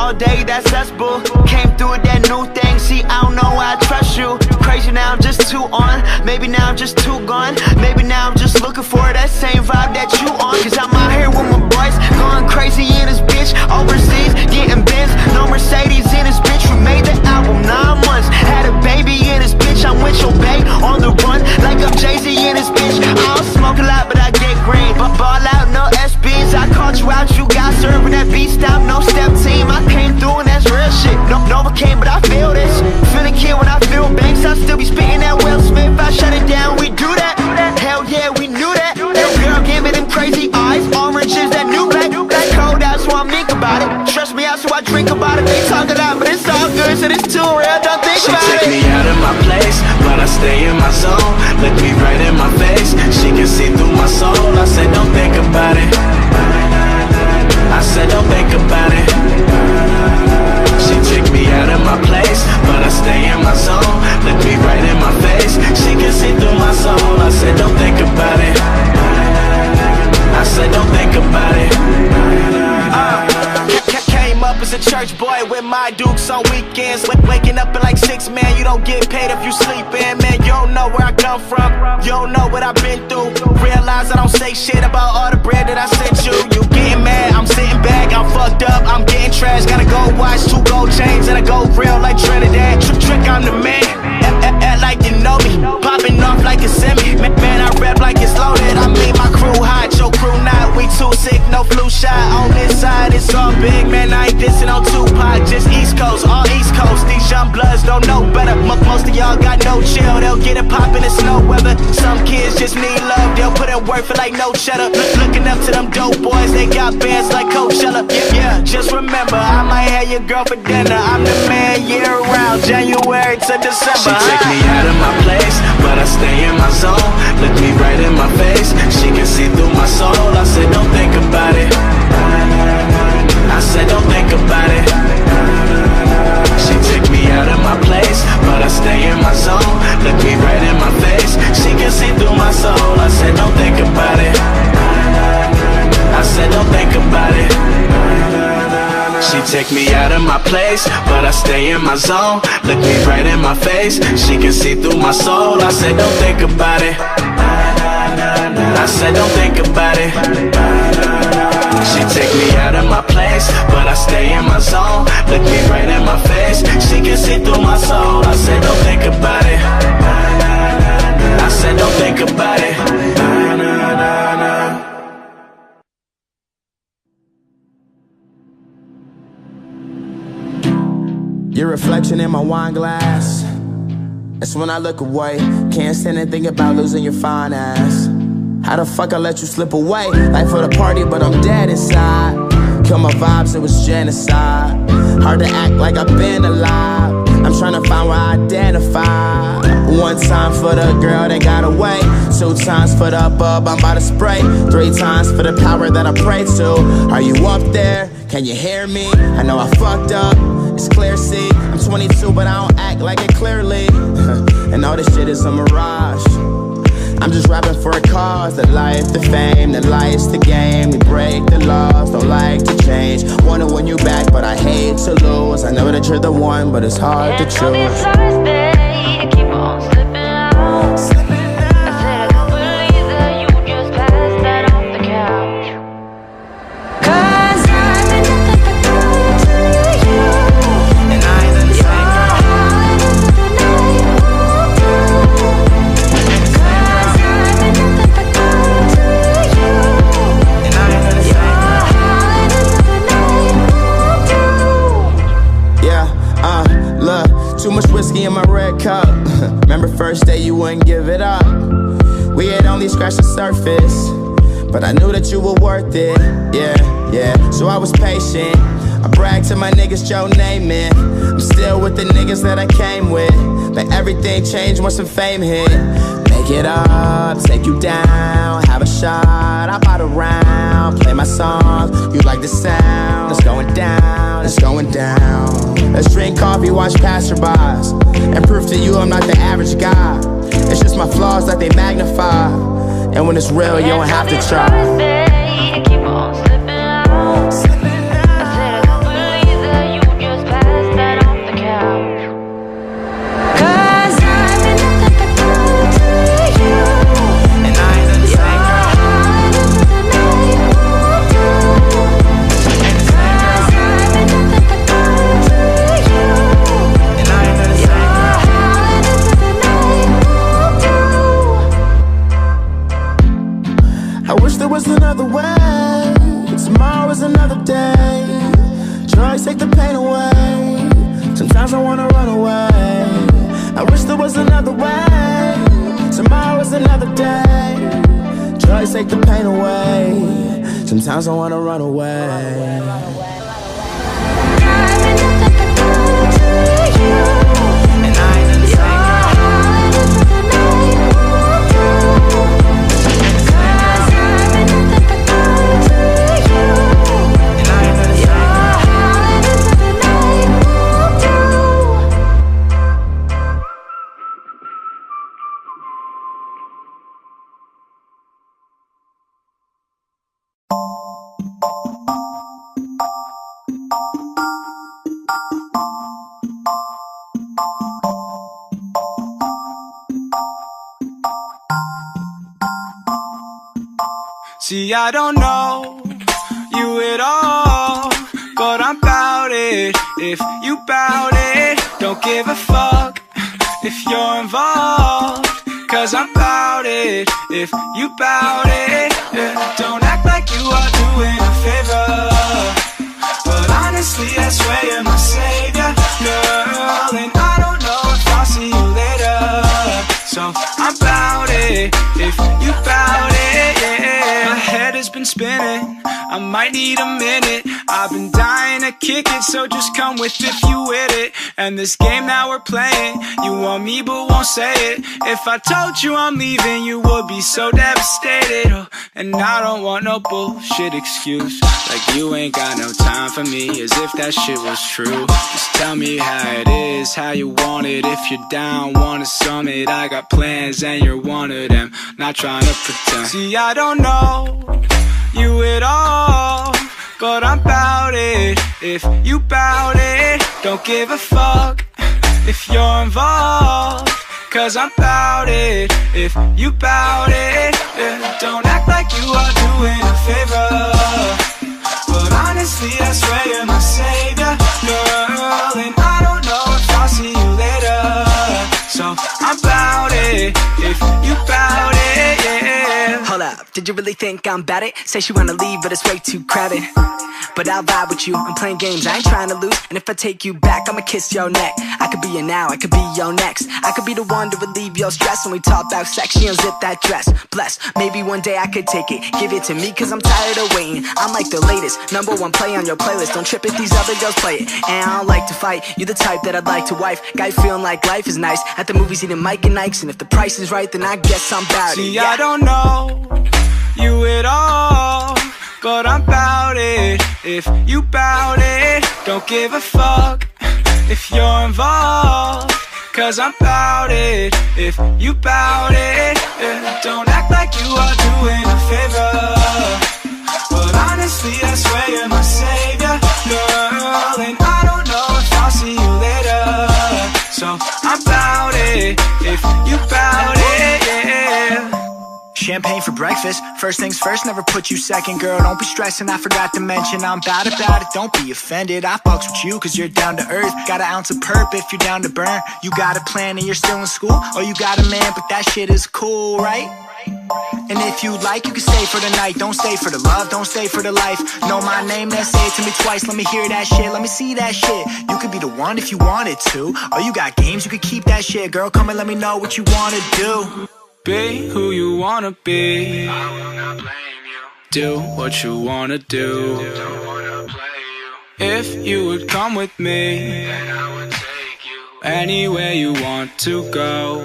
all day, that's us, boo. Came through with that new thing, see, I don't know why I trust you. Crazy now, I'm just too on. Maybe now I'm just too gone. Maybe now I'm just looking for that same vibe that you on. Cause I'm out here with my boys, going crazy in this bitch. Overseas, getting Benz, no Mercedes in this bitch. We made the album 9 months, had a baby in this bitch. I'm with your bae, on the run, like I'm Jay-Z in this bitch. I don't smoke a lot, but I get green. But ball out, no SBs. I caught you out, you got served with that beat stop, no step team. I came through and that's real shit. No, Novocaine, but I feel this. Feeling kid when I feel banks, I still be spitting that Will Smith. I shut it down, we do that. Hell yeah, we knew that. Yo, girl, give me them crazy eyes. Orange is that new black. That cold out, so I think about it. Stress me out, so I drink about it. They talk a lot, but it's all good, so it's too real. Don't think about it. She take me out of my place, but I stay in my zone. Look me right in my face, she can see through my soul. I said, don't think about it. I said, don't think about it. She took me out of my place, but I stay in my zone. Look me right in my face, she can see through my soul. I said, don't think about it. I said, don't think about it. Came up as a church boy with my dukes on weekends. Waking up at like 6, man, you don't get paid if you sleepin'. Man, you don't know where I come from, you don't know what I've been through. Realize I don't say shit about all the bread that I sent you. You getting mad, I'm sitting back, I'm fucked up, I'm getting trash. Gotta go watch 2 gold chains and I go real like Trinidad. Trick, I'm the man, act like you know me. Popping off like a semi, man, I rap like it's loaded. I mean my crew hot, your crew not. We too sick, no flu shot. On this side, it's all big, man, I ain't dissing on Tupac. Just East Coast, all East Coast. These young bloods don't know better. Most of y'all got no chill, they'll get it poppin' in snow weather. Some kids just need love, they'll put in work for like no cheddar. Looking up to them dope boys, they got bands like Coachella. Yeah, just remember, I might have your girl for dinner. I'm the man year round, January to December. She take me out of my place, but I stay in my zone. Look me right in my face, she can see through my soul. I said, don't think about it. I said, don't think about it. She took me out of my place, but I stay in my zone. Look me right in my face, she can see through my soul. I said, don't think about it. I said, don't think about it. She take me out of my place, but I stay in my zone. Look me right in my face, she can see through my soul. I said, don't think about it. I said, don't think about it. She take me out of my place, but I stay in my zone. Look me right in my face, she can see through my soul. I said, don't think about it. I said, don't think about it. Your reflection in my wine glass, that's when I look away. Can't stand and think about losing your fine ass. How the fuck I let you slip away? Life for the party, but I'm dead inside. Kill my vibes, it was genocide. Hard to act like I've been alive. I'm trying to find where I identify. 1 time for the girl that got away, 2 times for the bub I'm about to spray, 3 times for the power that I pray to. Are you up there? Can you hear me? I know I fucked up, it's clear, see. I'm 22 but I don't act like it clearly. And all this shit is a mirage. I'm just rapping for a cause. The life, the fame, the lights, the game. We break the laws, don't like to change. Wanna win you back, but I hate to lose. I know that you're the one, but it's hard to choose. Keep on slipping out. I said I don't believe that you just passed that off the couch. 'Cause I've been nothing but good to you, And I ain't in the same too much whiskey in my red cup. Remember first day you wouldn't give it up. We had only scratched the surface, but I knew that you were worth it. Yeah, so I was patient. I bragged to my niggas, Joe Namath. I'm still with the niggas that I came with, but everything changed once the fame hit. Make it up, take you down, have a shot, hop out around, play my songs, you like the sound. It's going down, it's going down. Let's drink coffee, watch passerbys, and prove to you I'm not the average guy. It's just my flaws that they magnify, and when it's real, you don't have to try. keep on slipping out. I said I don't believe that you pain away. Sometimes I wanna run away. I wish there was another way. Tomorrow is another day. Drugs take the pain away. Sometimes I wanna run away. And I ain't in the same. See, I don't know you at all, but I'm bout it. If you bout it, don't give a fuck if you're involved, cause I'm bout it. If you bout it, yeah. Don't act like you are doing a favor, but honestly I swear you're my savior, girl. And I don't know if I'll see you later, so I'm bout it. If you bout it, yeah. My head has been spinning, I might need a minute. I've been dying to kick it, so just come with if you with it. And this game that we're playing, you want me but won't say it. If I told you I'm leaving, you would be so devastated. Oh, and I don't want no bullshit excuse, like you ain't got no time for me, as if that shit was true. Just tell me how it is, how you want it. If you're down, wanna summit, I got plans and you're one of them. Not trying to pretend. See, I don't know you at all, but I'm bout it. If you bout it, don't give a fuck if you're involved, cause I'm bout it. If you bout it, yeah. Don't act like you are doing a favor, but honestly I swear you're my savior, girl. And I don't know if I'll see you later, so I'm bout it. If you bout it, yeah. Hold up, did you really think I'm bad at it? Say she wanna leave, but it's way too crowded. But I'll vibe with you, I'm playing games, I ain't trying to lose. And if I take you back, I'ma kiss your neck. I could be your now, I could be your next. I could be the one to relieve your stress. When we talk about sex, she unzip that dress. Bless, maybe one day I could take it. Give it to me, cause I'm tired of waiting. I'm like the latest, #1 play on your playlist. Don't trip if these other girls play it. And I don't like to fight, you're the type that I'd like to wife. Guy feeling like life is nice, at the movies eating Mike and Ike's. And if the price is right, then I guess I'm bout it. See, yeah. I don't know you at all, but I'm bout it. If you bout it, don't give a fuck if you're involved, cause I'm bout it. If you bout it, yeah. Don't act like you are doing a favor, but honestly I swear you're my savior, girl. And I don't know if I'll see you later, so I'm bout it. If you bout it, yeah. Champagne for breakfast, first things first, never put you second. Girl, don't be stressing, I forgot to mention I'm bad about it, don't be offended. I fucks with you cause you're down to earth. Got an ounce of perp if you're down to burn. You got a plan and you're still in school, or you got a man but that shit is cool, right? And if you like, you can stay for the night. Don't stay for the love, don't stay for the life. Know my name, then say it to me twice. Let me hear that shit, let me see that shit. You could be the one if you wanted to, or you got games, you could keep that shit. Girl, come and let me know what you wanna do. Be who you wanna be, I will not blame you. Do what you wanna do, don't wanna play you. If you would come with me, then I would take you anywhere you want to go.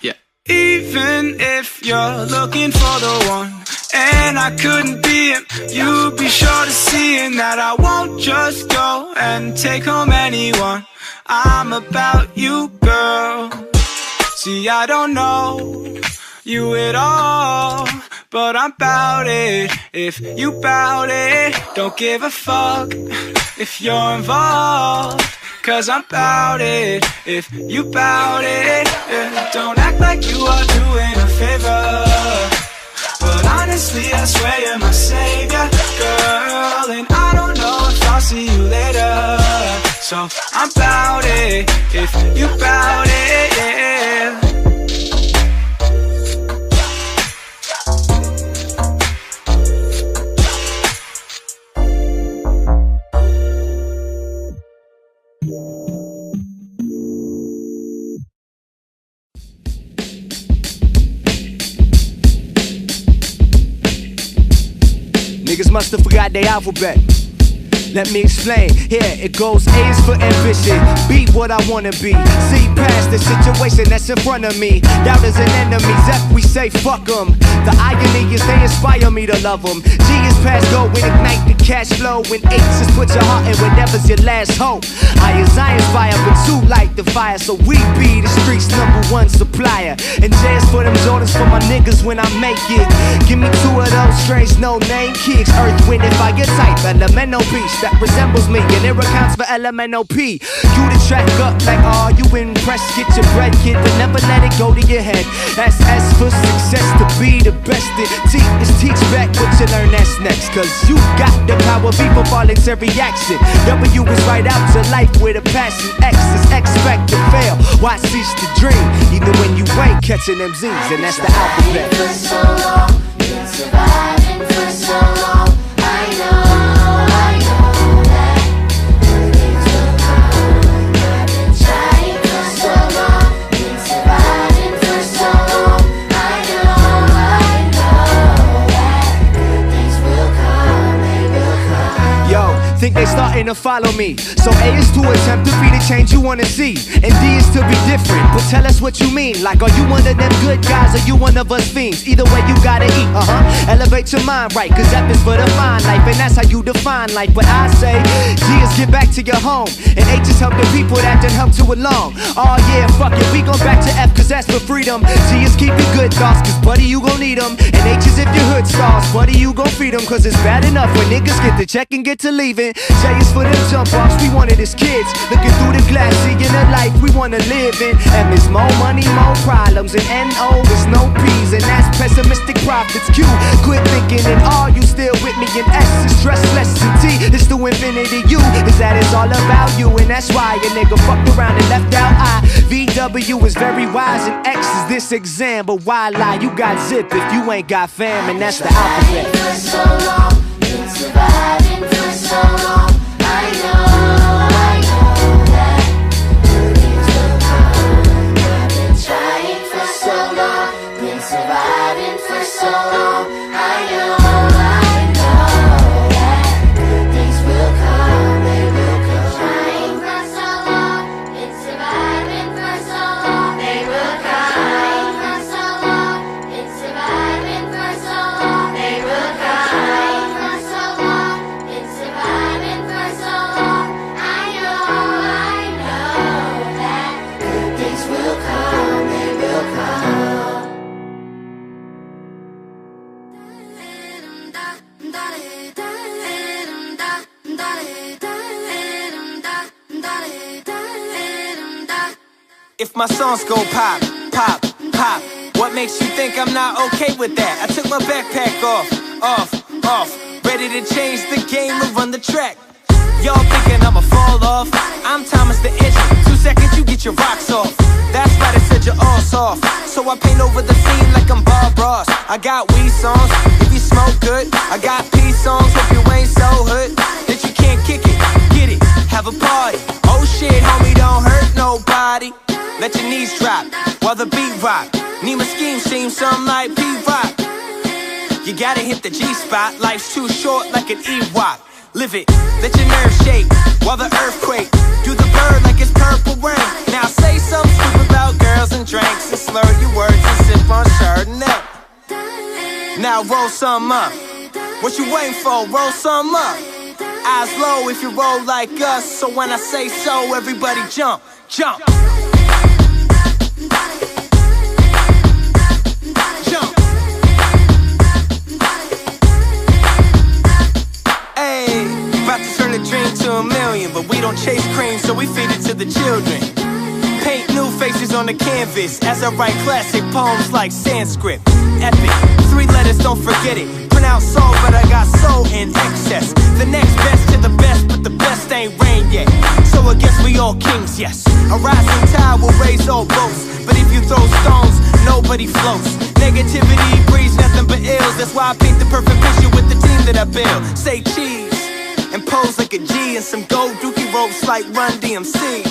Yeah. Even if you're looking for the one, and I couldn't be him, you'd be sure to see in that I won't just go and take home anyone. I'm about you, girl. See, I don't know you at all, but I'm bout it. If you bout it, don't give a fuck if you're involved, cause I'm bout it. If you bout it, yeah. Don't act like you are doing a favor, but honestly I swear you're my savior, girl. And I don't know if I'll see you later, so I'm bout it. If you bout it, yeah. niggas must have forgot their alphabet. Let me explain, here it goes. A is for ambition, be what I wanna be. See past the situation that's in front of me. Doubters and enemies, F we say fuck them. The irony is they inspire me to love them. G is past go when ignite the cash flow. When H is put your heart in whatever's your last hope. I is fire, but two light the fire. So we be the streets' #1 supplier. And J is for them Jordans for my niggas when I make it. Give me 2 of those strange no-name kicks. Earth, wind, and fire type, elemental beast that resembles me, and it accounts for LMNOP. You the track up like, oh, you impressed, get your bread, kid, but never let it go to your head. That's S for success, to be the best. T is teach back what you learn, that's next. Cause you got the power, V for voluntary action. W is right out to life with a passion. X is expect to fail, why cease to dream? Even when you ain't catching them Z's, and that's the alphabet. For so long, been surviving for so long. I know that good things will come. I've been trying for so long, been surviving for so long. I know that good things will come, they will come. Yo, think they starting to follow me. So A is to attempt to be the change you wanna see, and D is to be different. But tell us what you mean. Like, are you one of them good guys, or you one of us fiends? Either way, you gotta eat. Elevate your mind right, cause F is for the fine life, and that's how you define life. But I say G is get back to your home, and H is help the people that done help to along. Oh yeah, fuck it, we gon' back to F, cause that's for freedom. G is keep your good thoughts, cause buddy, you gon' need them. And H is if your hood stars, buddy, you gon' feed them. Cause it's bad enough when niggas get the check and get to leaving. J is for them jump offs, we wanted as kids, looking through the glass, seeing the life we wanna live in. M is more money, more problems, and N-O is no P's, and that's pessimistic profits. Q, quit thinking, and R, you still with me, and S is stress less, and T is to infinity. U is that it's all about you, and that's why a nigga fucked around and left out I. VW is very wise, and X is this exam, but why lie? You got zip if you ain't got fam, and that's the alphabet. For so long, been surviving for so long. I know that good things will come. I've been trying for so long, been surviving for so long. I know that good things will come, they will come. Trying for so long, been surviving for so long. They will come. Trying for so long, been surviving for so long. They will come. Trying for so long, been surviving for so long. I know that good things will come, they will come. If my songs go pop, pop, pop, what makes you think I'm not okay with that? I took my backpack off, ready to change the game and run the track. Y'all thinking I'ma fall off? I'm Thomas the Engine, 2 seconds you get your rocks off. That's why they said you're all soft, so I paint over the scene like I'm Bob Ross. I got weed songs, if you smoke good. I got peace songs, if you ain't so hood that you can't kick it, get it, have a party. Oh shit, homie, don't hurt nobody. Let your knees drop while the beat rock. Need my scheme seem something like P-Rock. You gotta hit the G-spot, life's too short like an Ewok. Live it, let your nerves shake while the earthquake. Do the bird like it's purple rain. Now say something stupid about girls and drinks, and slur your words and sip on Chardonnay. Now roll some up. What you waiting for? Roll some up. Eyes low if you roll like us, so when I say so, everybody jump, jump. To a million, but we don't chase cream, so we feed it to the children. Paint new faces on the canvas as I write classic poems like Sanskrit. Epic, 3 letters, don't forget it. Pronounce soul, but I got soul in excess. The next best to the best, but the best ain't rain yet. So I guess we all kings, yes. A rising tide will raise all boats, but if you throw stones, nobody floats. Negativity breeds nothing but ills. That's why I paint the perfect picture with the team that I build. Say cheese and pose like a G, and some gold dookie ropes like Run DMC.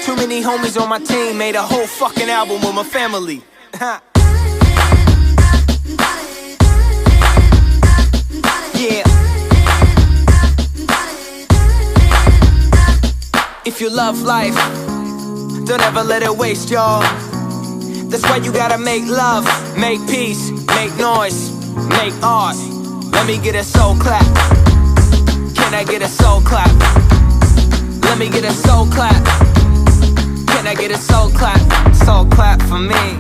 Too many homies on my team, made a whole fucking album with my family. Yeah, If you love life, don't ever let it waste, y'all. That's why you gotta make love, make peace, make noise, make art. Let me get a soul clap. Can I get a soul clap? Let me get a soul clap. Can I get a soul clap? Soul clap for me.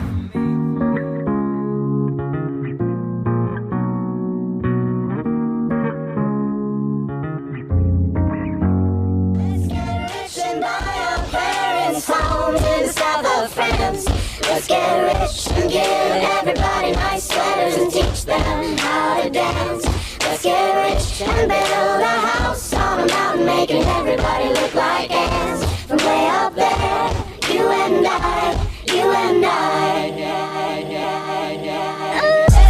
Let's get rich and give everybody nice sweaters and teach them how to dance. Let's get rich and build a house on a mountain, making everybody look like ants. From way up there, you and I, you and I.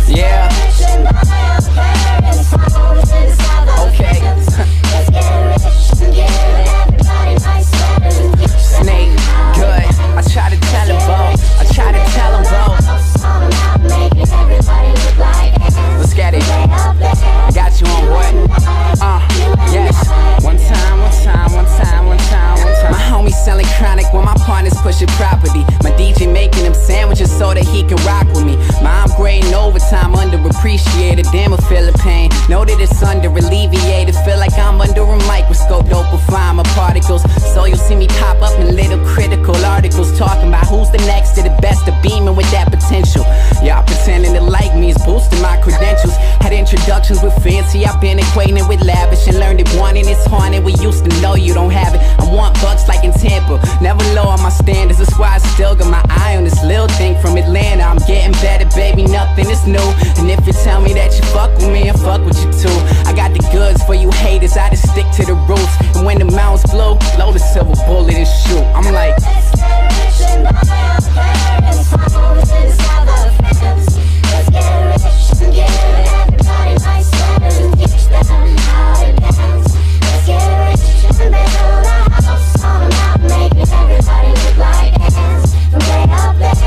Yeah. Let's get rich and buy our parents' homes in the south of France. Let's get rich and give everybody nice sweaters and teach them Snake, good. I try to tell him both. I try to tell him both. Let's get it. I got you on what? Yes. One time. My homie selling chronic when my partners pushing property. My DJ making them sandwiches so that he can rock with me. My I'm grading overtime, underappreciated. Damn, I feel the pain. Know that it's under alleviated. Feel like I'm under a microscope. Dopify my particles. So you'll see me pop up in little critical articles talking about who's the next to the best of beaming with that potential. Y'all pretending to like me is boosting my credentials. Had introductions with fancy, I've been acquainted with lavish and learned that wanting is haunted. We used to know you don't have it. I want bucks like in Tampa, never lower my standards. That's why I still got my eye on this little thing from Atlanta. I'm getting better, baby, nothing is new. And if you tell me that you fuck with me, I fuck with you too. I got the goods for you haters, I just stick to the roots. And when the mountains blow, load a silver bullet and shoot. I'm like, let's get rich and buy our parents' homes in the south of France. Let's get rich and give everybody nice sweaters and teach them how to dance. Let's get rich and build a house on a mountain, making everybody look like ants. From way up there,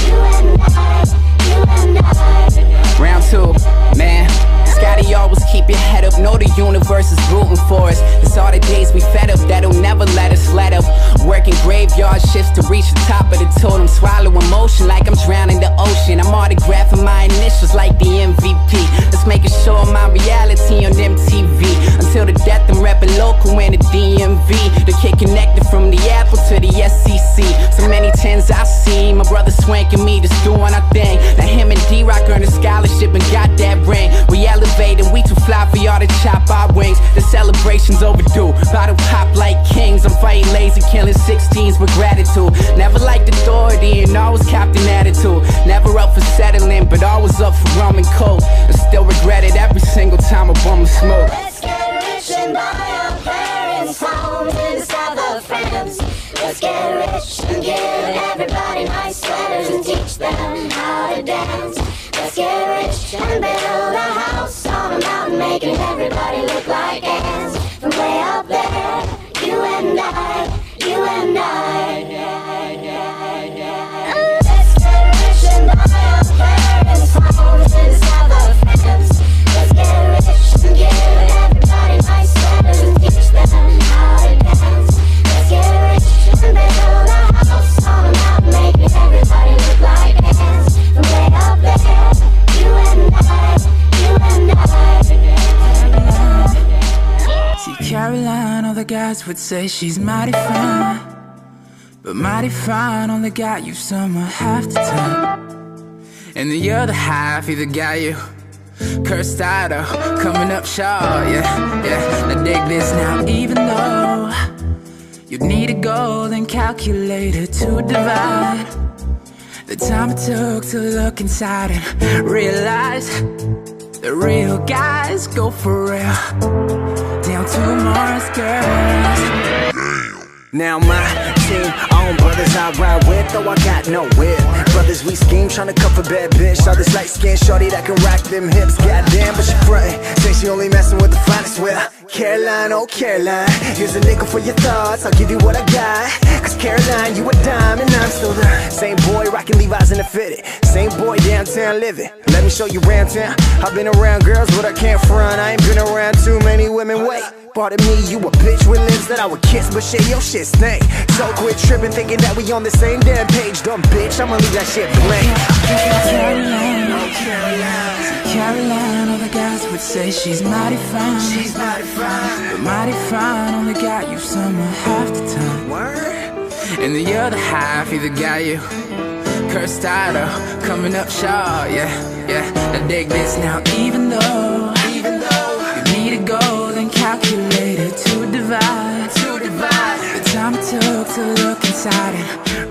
you and I, you and I. round two, man. Scotty always keep your head up, know the universe is rooting for us. It's all the days we fed up that'll never let us let up. Working graveyard shifts to reach the top of the totem. Swallow emotion like I'm drowning the ocean. I'm autographing my initials like the MVP. Let's make a show of my reality on MTV. Until the death I'm reppin' local in the DMV. The kid connected from the Apple to the SEC. So many tens I see, my brother swanking me, just doing our thing. Now him and D-Rock earned a scholarship and got that ring. We elevated, we too fly for y'all to chop our wings. The celebration's overdue, bottle pop like kings. I'm fighting lazy, killing 16s with gratitude. Never liked authority and always capped an attitude. Never up for settling, but always up for rum and coke. And still regret it every single time I bum a smoke. Let's get rich and buy our parents' homes in the south of France. Let's get rich and give everybody nice sweaters and teach them how to dance. Let's get rich and build a house on a mountain, making everybody look like ants. From way up there, you and I, you and I. Let's get rich and buy our parents' homes in the south of France. Let's get rich and give everybody nice sweaters and teach them how to dance. Let's get rich and build a house on a mountain, making everybody look like ants. From way up there, you and I, you and I. See Caroline, all the guys would say she's mighty fine, but mighty fine only got you somewhere half the time. And the other half either got you cursed out or coming up short, yeah. Now dig this now, even though you'd need a golden calculator to divide the time it took to look inside and realize the real guys go for real down to Mars, girls. Now my team, own brothers I ride with, though I got no whip. Brothers we scheme, tryna cuff a bad bitch. Saw this light skinned shorty that can rock them hips. Goddamn, but she frontin', say she only messin' with the finest. Well, Caroline, oh Caroline, here's a nickel for your thoughts, I'll give you what I got. Cause Caroline, you a dime and I'm still the same boy rocking Levi's in the fitted, same boy downtown living. Let me show you round town. I've been around girls, but I can't front. I ain't been around too many women. Wait, part of me, you a bitch with lips that I would kiss, but shit, your shit stink. So quit tripping, thinking that we on the same damn page. Dumb bitch, I'ma leave that shit blank. Caroline, oh Caroline, Caroline, all the guys would say she's mighty fine. She's mighty fine, but mighty fine only got you somewhere half the time. word. And the other half either got you cursed out or coming up short. Yeah, yeah. Now dig this now. Even though you need a golden calculator to divide the time it took to look inside it.